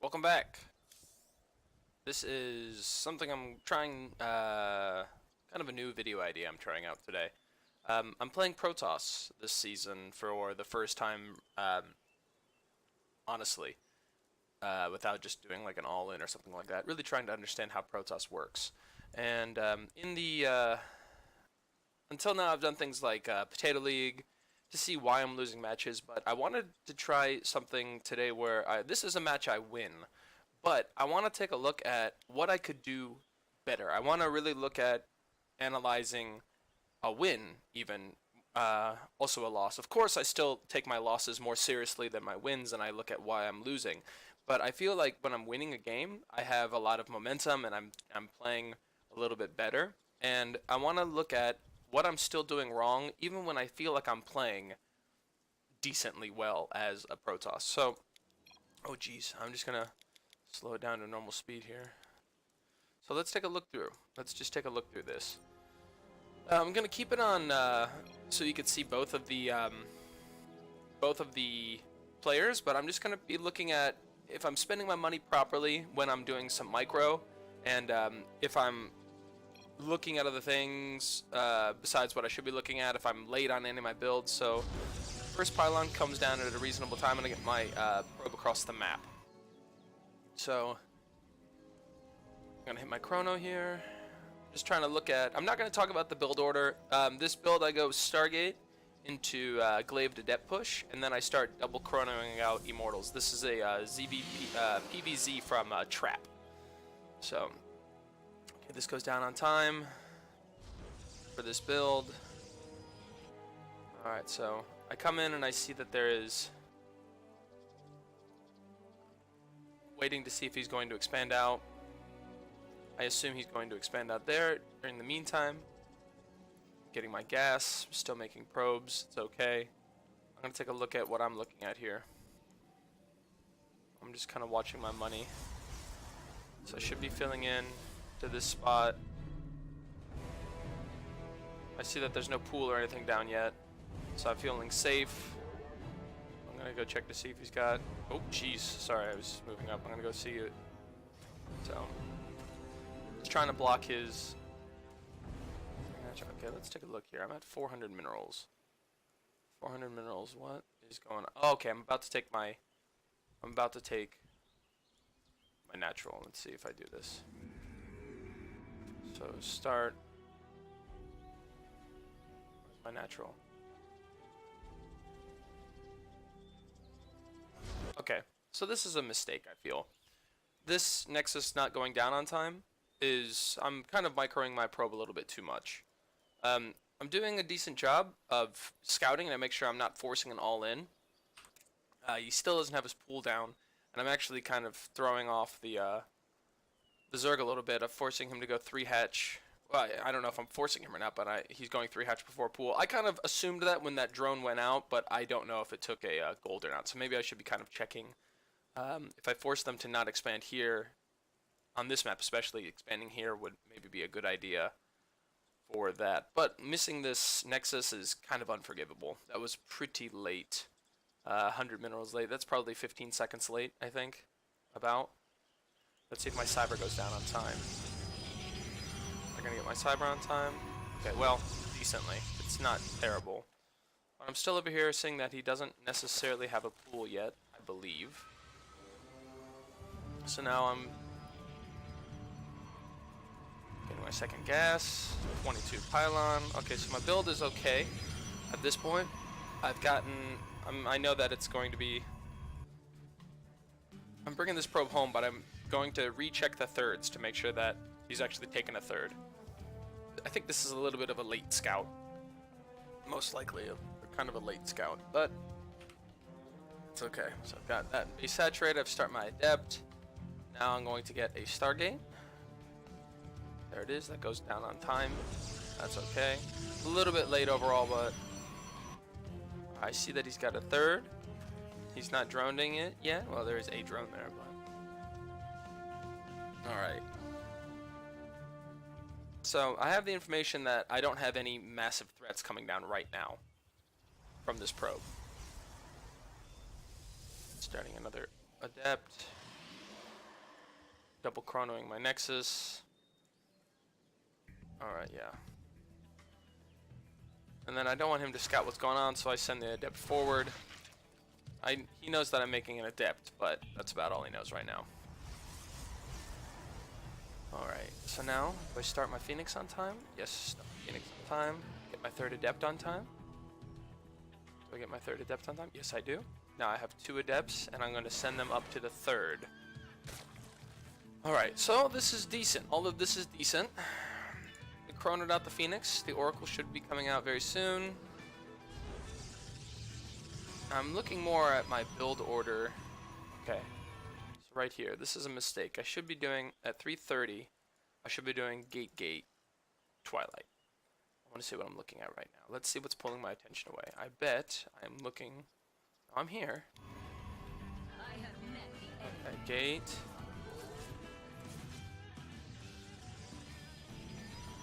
Welcome back. This is something I'm trying, kind of a new video idea I'm trying out today. I'm playing Protoss this season for the first time, honestly, without just doing like an all-in or something like that. Really trying to understand how Protoss works. And until now I've done things like Potato League to see why I'm losing matches, but I wanted to try something today where this is a match I win. But I want to take a look at what I could do better. I want to really look at analyzing a win, even also a loss. Of course, I still take my losses more seriously than my wins, and I look at why I'm losing. But I feel like when I'm winning a game, I have a lot of momentum, and I'm playing a little bit better. And I want to look at what I'm still doing wrong, even when I feel like I'm playing decently well as a Protoss. So, oh geez, I'm just gonna slow it down to normal speed here. So let's take a look through. Let's just take a look through this. I'm gonna keep it on so you can see both of the players, but I'm just gonna be looking at if I'm spending my money properly when I'm doing some micro, and if I'm looking at other things besides what I should be looking at, if I'm late on any of my builds. So first pylon comes down at a reasonable time, and I get my probe across the map. So I'm gonna hit my chrono here. Just trying to look at. I'm not gonna talk about the build order. This build I go Stargate into Glaive to depth push, and then I start double chronoing out Immortals. This is a PVZ from Trap. So okay, this goes down on time for this build. All right, so I come in and I see that there is. Waiting to see if he's going to expand out. I assume he's going to expand out there. During the meantime, getting my gas, still making probes. It's okay. I'm going to take a look at what I'm looking at here. I'm just kind of watching my money. So I should be filling in to this spot. I see that there's no pool or anything down yet, so I'm feeling safe. I'm gonna go check to see if he's got. Oh, jeez. Sorry, I was moving up. I'm gonna go see it. So, just trying to block his. Okay, let's take a look here. I'm at 400 minerals. 400 minerals. What is going on? Oh, okay, I'm about to take my. I'm about to take my natural. Let's see if I do this. So start. Where's my natural? Okay, so this is a mistake, I feel. This Nexus not going down on time is, I'm kind of microing my probe a little bit too much. I'm doing a decent job of scouting, and I make sure I'm not forcing an all-in. He still doesn't have his pool down, and I'm actually kind of throwing off the Zerg a little bit of forcing him to go 3-hatch. Well, I don't know if I'm forcing him or not, but he's going 3-hatch before pool. I kind of assumed that when that drone went out, but I don't know if it took a gold or not. So maybe I should be kind of checking. If I force them to not expand here, on this map especially, expanding here would maybe be a good idea for that. But missing this Nexus is kind of unforgivable. That was pretty late. 100 minerals late. That's probably 15 seconds late, I think. About. Let's see if my cyber goes down on time. I'm gonna get my cyber on time. Okay, well, decently. It's not terrible. But I'm still over here seeing that he doesn't necessarily have a pool yet, I believe. So now I'm getting my second gas, 22 pylon. Okay, so my build is okay at this point. I've gotten, I know that it's going to be, I'm bringing this probe home, but I'm going to recheck the thirds to make sure that he's actually taken a third. I think this is a little bit of a late scout. Most likely kind of a late scout, but it's okay. So I've got that base saturated. I've started my adept. Now I'm going to get a Stargate. There it is. That goes down on time. That's okay. A little bit late overall, but I see that he's got a third. He's not droning it yet. Well, there is a drone there, but alright. So I have the information that I don't have any massive threats coming down right now from this probe. Starting another adept. double chronoing my Nexus. Alright, yeah. And then I don't want him to scout what's going on, so I send the Adept forward. He knows that I'm making an Adept, but that's about all he knows right now. Alright, so now, do I start my Phoenix on time? Yes, start my Phoenix on time. Get my third Adept on time. Do I get my third Adept on time? Yes, I do. Now I have 2 Adepts, and I'm going to send them up to the third. Alright, so this is decent. All of this is decent. I chronoed out the Phoenix. The Oracle should be coming out very soon. I'm looking more at my build order. Okay. So right here, this is a mistake. I should be doing, at 3:30, I should be doing Gate, Twilight. I want to see what I'm looking at right now. Let's see what's pulling my attention away. I bet I'm looking, I'm here. Okay, Gate.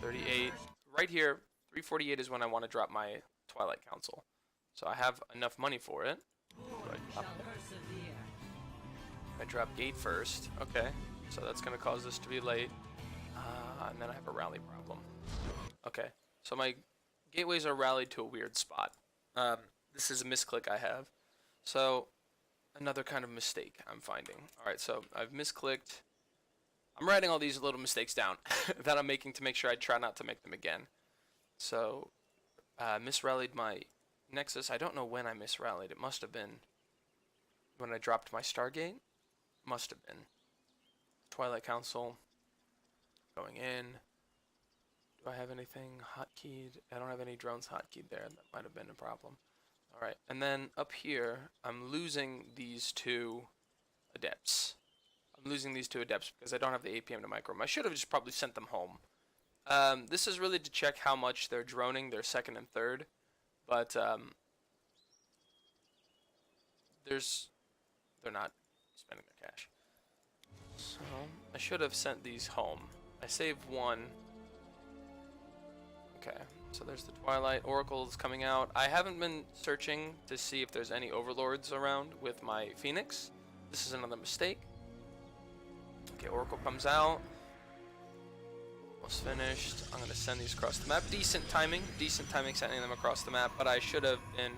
38. Right here, 348 is when I want to drop my Twilight Council. So I have enough money for it. I drop Gate first. Okay, so that's going to cause this to be late. And then I have a rally problem. Okay, so my gateways are rallied to a weird spot. This is a misclick I have. So, another kind of mistake I'm finding. Alright, so I've misclicked. I'm writing all these little mistakes down that I'm making to make sure I try not to make them again. So, misrallied my Nexus. I don't know when I misrallied. It must have been when I dropped my Stargate. Must have been. Twilight Council. Going in. Do I have anything hotkeyed? I don't have any drones hotkeyed there. That might have been a problem. Alright, and then up here, I'm losing these 2 Adepts. I'm losing these 2 Adepts because I don't have the APM to micro them. I should have just probably sent them home. This is really to check how much they're droning, their second and third. But, they're not spending their cash. So, I should have sent these home. I saved 1. Okay, so there's the Twilight. Oracle's coming out. I haven't been searching to see if there's any Overlords around with my Phoenix. This is another mistake. Okay, Oracle comes out. Almost finished. I'm going to send these across the map. Decent timing sending them across the map, but I should have been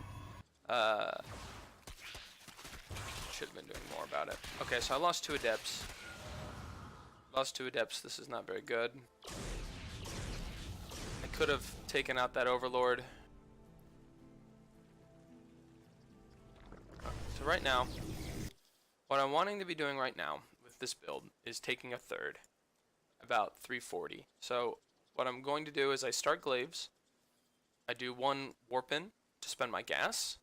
doing more about it. Okay, so I lost 2 Adepts. This is not very good. I could have taken out that Overlord. So right now, what I'm wanting to be doing right now with this build is taking a third, about 340. So what I'm going to do is I start Glaives, I do 1 Warp In to spend my gas,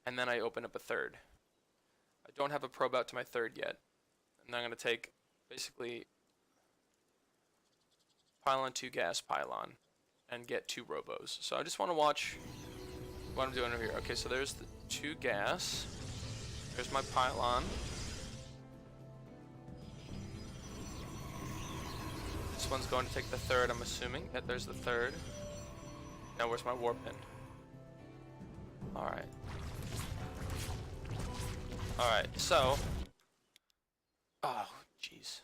and then I open up a third. I don't have a probe out to my third yet, and I'm going to take basically Pylon 2 gas Pylon and get 2 Robos. So I just want to watch what I'm doing over here. Okay, so there's the 2 gas. There's my Pylon. This one's going to take the third, I'm assuming. Yeah, there's the third. Now where's my Warp In? Alright. Alright, so... Oh, jeez.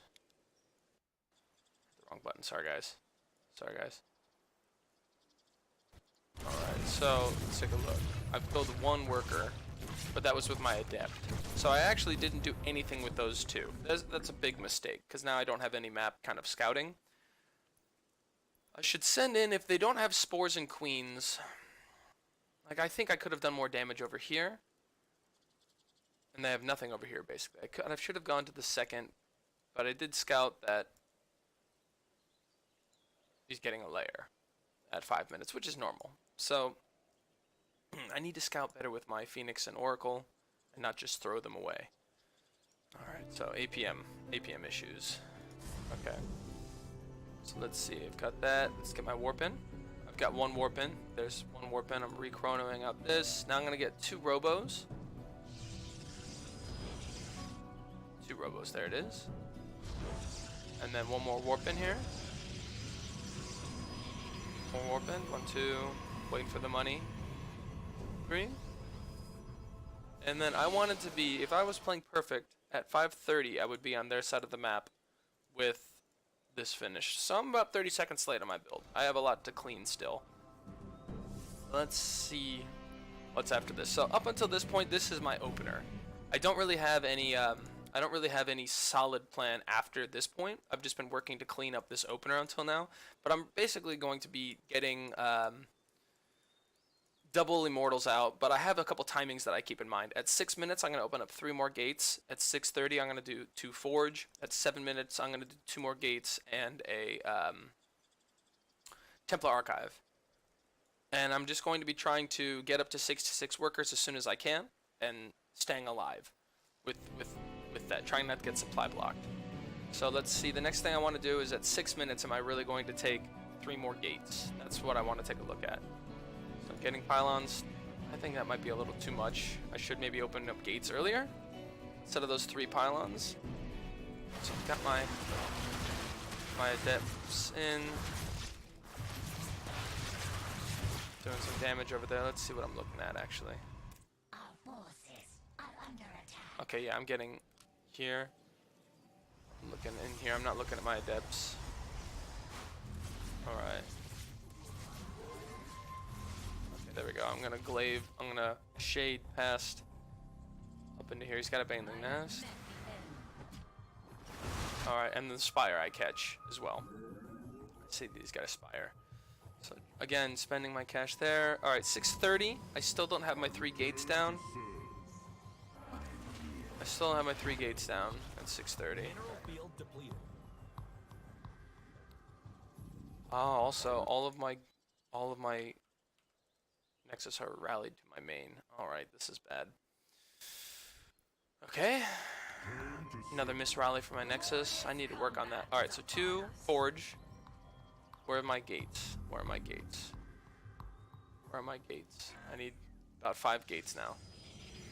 The wrong button. Sorry, guys. Alright, so let's take a look. I've built 1 worker, but that was with my Adept. So I actually didn't do anything with those 2. That's a big mistake, because now I don't have any map kind of scouting. I should send in, if they don't have Spores and Queens, like I think I could have done more damage over here. And they have nothing over here, basically. I should have gone to the second, but I did scout that he's getting a layer at 5 minutes, which is normal. So, I need to scout better with my Phoenix and Oracle, and not just throw them away. Alright, so APM issues. Okay. So let's see, I've got that. Let's get my Warp In. I've got 1 Warp In. There's 1 Warp In. I'm re-chronoing out this. Now I'm going to get 2 Robos. 2 Robos, there it is. And then 1 more Warp In here. 1 Warp In, 1, 2. Waiting for the money. 3. And then I wanted to be, if I was playing perfect, at 5:30 I would be on their side of the map with this finished. So I'm about 30 seconds late on my build. I have a lot to clean still. Let's see what's after this. So up until this point, this is my opener. I don't really have any solid plan after this point. I've just been working to clean up this opener until now. But I'm basically going to be getting double immortals out, but I have a couple timings that I keep in mind. At 6 minutes, I'm going to open up 3 more gates. At 6:30, I'm going to do 2 forge. At 7 minutes, I'm going to do 2 more gates and a Templar Archive. And I'm just going to be trying to get up to 66 workers as soon as I can, and staying alive with that, trying not to get supply blocked. So let's see, the next thing I want to do is at 6 minutes, am I really going to take 3 more gates? That's what I want to take a look at. So getting pylons, I think that might be a little too much. I should maybe open up gates earlier instead of those 3 pylons. So I've got my adepts in. Doing some damage over there. Let's see what I'm looking at actually. Our forces are under attack. Okay, yeah, I'm getting here. I'm looking in here. I'm not looking at my adepts. Alright. Okay, there we go. I'm gonna glaive. I'm gonna shade past up into here. He's got a Baneling Nest. Alright, and the Spire I catch as well. Let's see, he's got a Spire. So again, spending my cash there. Alright, 6:30. I still don't have my 3 gates down. I still don't have my 3 gates down at 6:30. Oh, also all of my Nexus are rallied to my main. Alright, this is bad. Okay. Another miss rally for my Nexus. I need to work on that. Alright, so 2 forge. Where are my gates? Where are my gates? Where are my gates? I need about 5 gates now.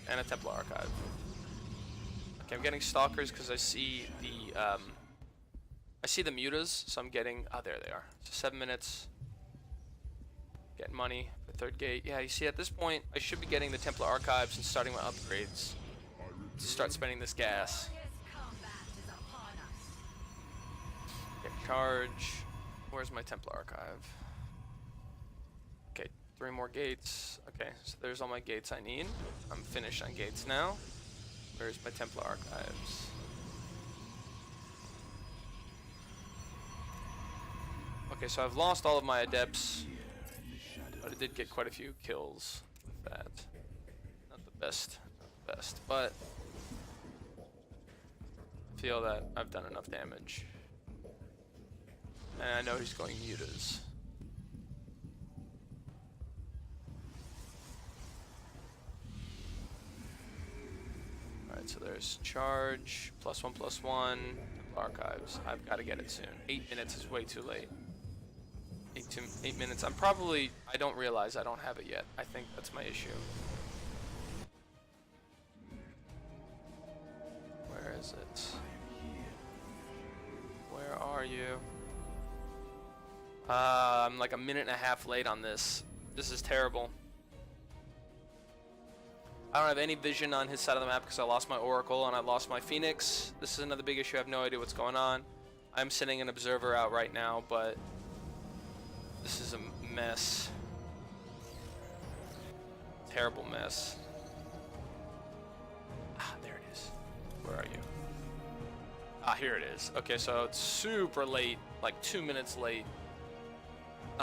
And a Templar Archive. Okay, I'm getting Stalkers because I see the mutas, so I'm getting, oh, there they are. So 7 minutes. Getting money for 3rd gate. Yeah, you see at this point, I should be getting the Templar Archives and starting my upgrades. To start spending this gas. Get charge. Where's my Templar Archive? Okay, 3 more gates. Okay, so there's all my gates I need. I'm finished on gates now. Where's my Templar Archives? Okay, so I've lost all of my adepts, but I did get quite a few kills with that. Not the best, but I feel that I've done enough damage. And I know he's going mutas. Alright, so there's charge, +1/+1, Archives. I've got to get it soon. 8 minutes is way too late. 8 minutes. I don't realize I don't have it yet. I think that's my issue. Where is it? Where are you? I'm like a minute and a half late on this. This is terrible. I don't have any vision on his side of the map because I lost my Oracle and I lost my Phoenix. This is another big issue. I have no idea what's going on. I'm sending an observer out right now, but this is a mess. Terrible mess. Ah, there it is. Where are you? Ah, here it is. Okay, so it's super late, like 2 minutes late.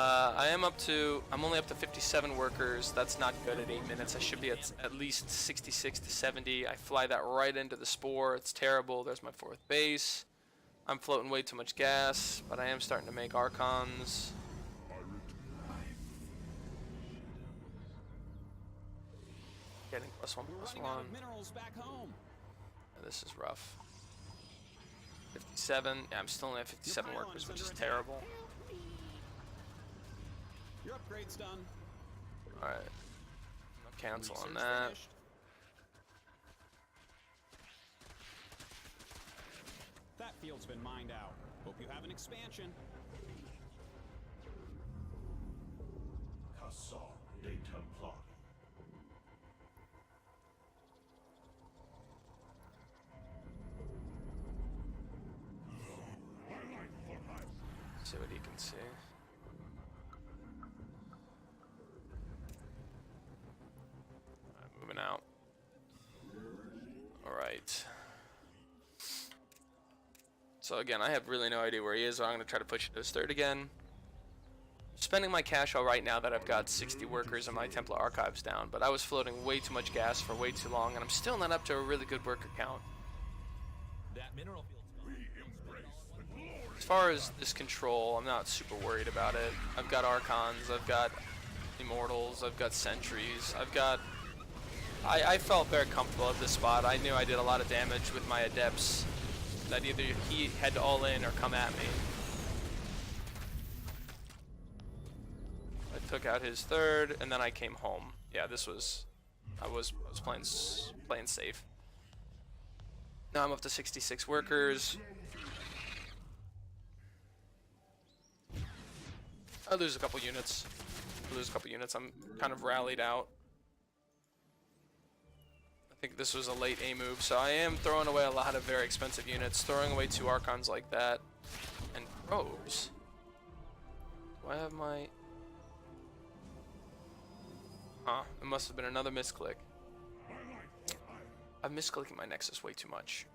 I'm only up to 57 workers. That's not good at 8 minutes. I should be at least 66 to 70. I fly that right into the spore. It's terrible. There's my 4th base. I'm floating way too much gas, but I am starting to make Archons. Getting +1/+1. Yeah, this is rough. 57. Yeah, I'm still only at 57 workers, which is terrible. Your upgrade's done. Alright. No cancel on that. Finished. That field's been mined out. Hope you have an expansion. Cassar de Templar. See what he can see. Alright, moving out. Alright. So again, I have really no idea where he is, so I'm going to try to push it to his third again. Spending my cash all right now that I've got 60 workers and my Templar Archives down, but I was floating way too much gas for way too long, and I'm still not up to a really good worker count. That mineral As far as this control, I'm not super worried about it. I've got Archons, I've got Immortals, I've got Sentries, I've got... I felt very comfortable at this spot. I knew I did a lot of damage with my Adepts, that either he had to all in or come at me. I took out his third, and then I came home. Yeah, this was... I was playing safe. Now I'm up to 66 workers. I lose a couple units. I'm kind of rallied out. I think this was a late A move, so I am throwing away a lot of very expensive units. Throwing away 2 Archons like that. And probes. Do I have my... Huh, it must have been another misclick. I'm misclicking my Nexus way too much.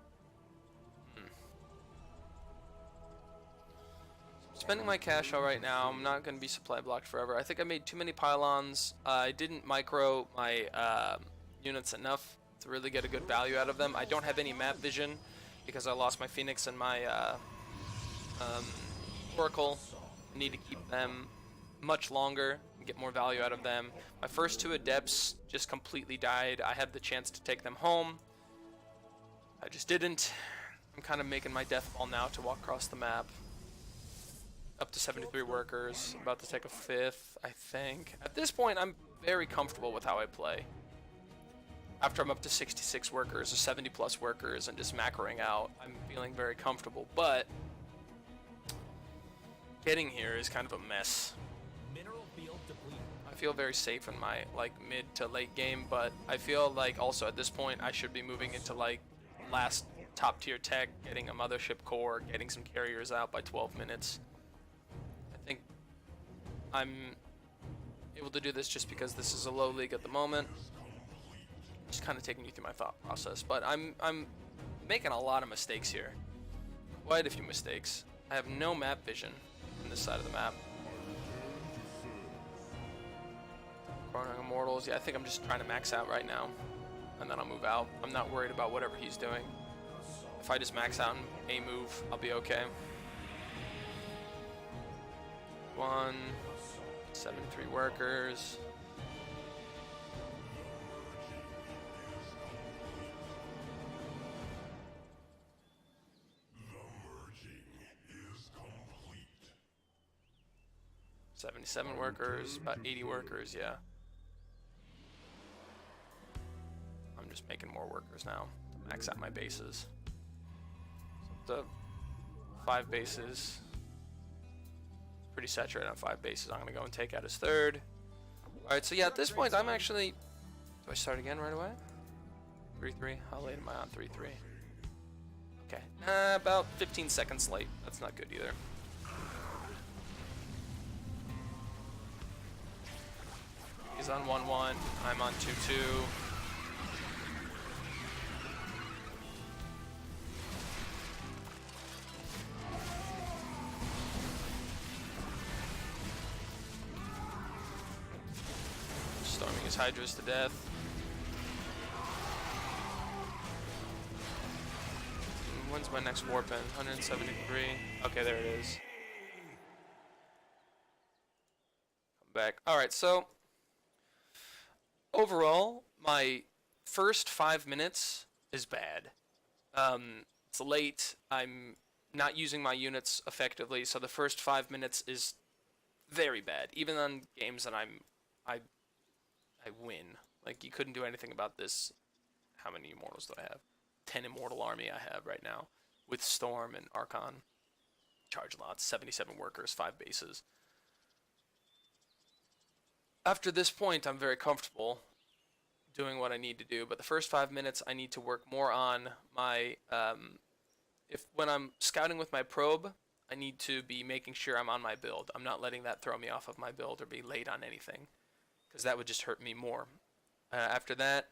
Spending my cash all right now. I'm not going to be supply blocked forever. I think I made too many Pylons. I didn't micro my units enough to really get a good value out of them. I don't have any map vision because I lost my Phoenix and my Oracle. I need to keep them much longer and get more value out of them. My first 2 Adepts just completely died. I had the chance to take them home. I just didn't. I'm kind of making my death ball now to walk across the map. Up to 73 workers, about to take a 5th, I think. At this point, I'm very comfortable with how I play. After I'm up to 66 workers, or 70 plus workers, and just macroing out, I'm feeling very comfortable, but getting here is kind of a mess. mineral field depleted. I feel very safe in my like mid to late game, but I feel like also at this point I should be moving into like last top tier tech, getting a mothership core, getting some carriers out by 12 minutes. I think I'm able to do this just because this is a low league at the moment. Just kind of taking you through my thought process, but I'm making a lot of mistakes here. Quite a few mistakes. I have no map vision on this side of the map. Cornering Immortals, yeah, I think I'm just trying to max out right now, and then I'll move out. I'm not worried about whatever he's doing. If I just max out and A move, I'll be okay. 73 workers. The merging is complete. 77 workers, about 80 workers, yeah. I'm just making more workers now to max out my bases. So the 5 bases. Pretty saturated on 5 bases. I'm gonna go and take out his third. Alright, so yeah, at this point I'm actually... Do I start again right away? 3-3. How late am I on 3-3? Okay. About 15 seconds late. That's not good either. He's on 1-1. I'm on 2-2. Storming his Hydras to death. When's my next warp in? 173. Okay, there it is. Come back. Alright, so overall, my first 5 minutes is bad. It's late. I'm not using my units effectively, so the first 5 minutes is very bad. Even on games that I win. Like, you couldn't do anything about this. How many Immortals do I have? 10 Immortal army I have right now. With Storm and Archon. Charge lots. 77 workers, 5 bases. After this point, I'm very comfortable doing what I need to do. But the first 5 minutes, I need to work more on my... when I'm scouting with my probe, I need to be making sure I'm on my build. I'm not letting that throw me off of my build or be late on anything, because that would just hurt me more. After that,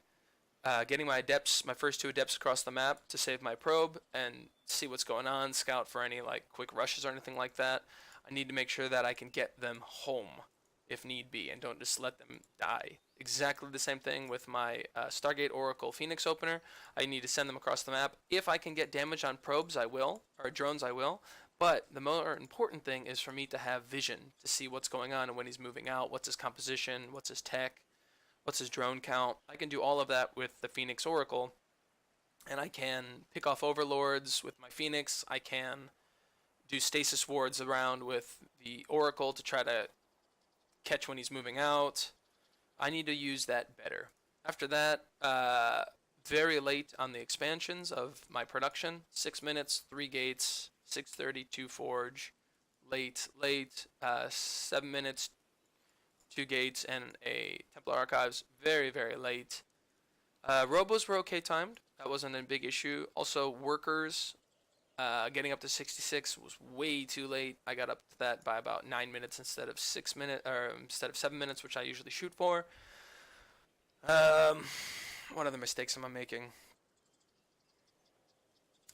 getting my adepts, my first 2 adepts across the map to save my probe and see what's going on, scout for any like quick rushes or anything like that. I need to make sure that I can get them home if need be and don't just let them die. Exactly the same thing with my Stargate Oracle Phoenix opener. I need to send them across the map. If I can get damage on probes, I will, or drones, I will. But the more important thing is for me to have vision to see what's going on and when he's moving out, what's his composition, what's his tech, what's his drone count. I can do all of that with the Phoenix Oracle, and I can pick off overlords with my Phoenix. I can do stasis wards around with the Oracle to try to catch when he's moving out. I need to use that better. After that, very late on the expansions of my production, 6 minutes, 3 gates, 6:30, 2 forge, late, 7 minutes, 2 gates, and a Templar Archives, very, very late. Robos were okay timed. That wasn't a big issue. Also, workers, getting up to 66 was way too late. I got up to that by about 9 minutes instead of 6 minutes, or instead of 7 minutes, which I usually shoot for. What other mistakes am I making?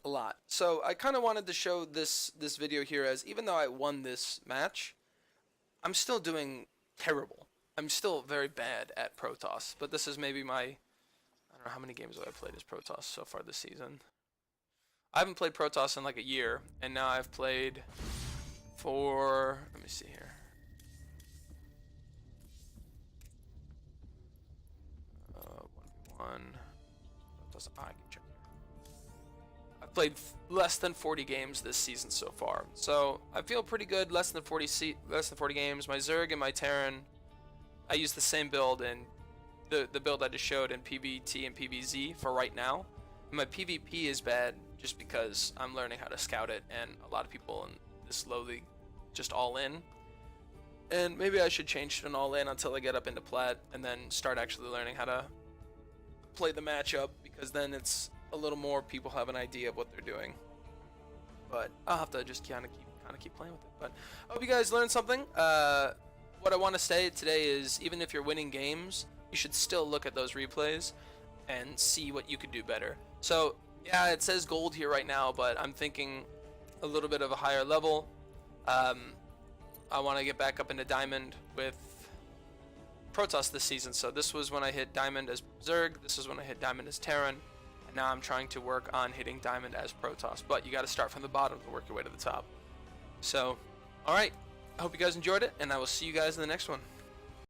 A lot. So I kind of wanted to show this video here as, even though I won this match, I'm still doing terrible. I'm still very bad at Protoss, but this is maybe my, I don't know how many games have I played as Protoss so far this season. I haven't played Protoss in like a year, and now I've played for, let me see here. One. I can check here. I've played less than 40 games this season so far, so I feel pretty good. Less than 40 games. My Zerg and my Terran, I use the same build in the build I just showed in PvT and PvZ for right now. My PvP is bad just because I'm learning how to scout it, and a lot of people in this low league just all in. And maybe I should change to an all in until I get up into plat, and then start actually learning how to play the matchup, because then it's a little more people have an idea of what they're doing. But I'll have to just kind of keep playing with it. But I hope you guys learned something. What I want to say today is, even if you're winning games, you should still look at those replays and see what you could do better. So yeah, it says gold here right now, but I'm thinking a little bit of a higher level. I want to get back up into diamond with Protoss this season. So this was when I hit diamond as Zerg, this is when I hit diamond as Terran, and now I'm trying to work on hitting diamond as Protoss. But you got to start from the bottom to work your way to the top. So, alright, I hope you guys enjoyed it, and I will see you guys in the next one.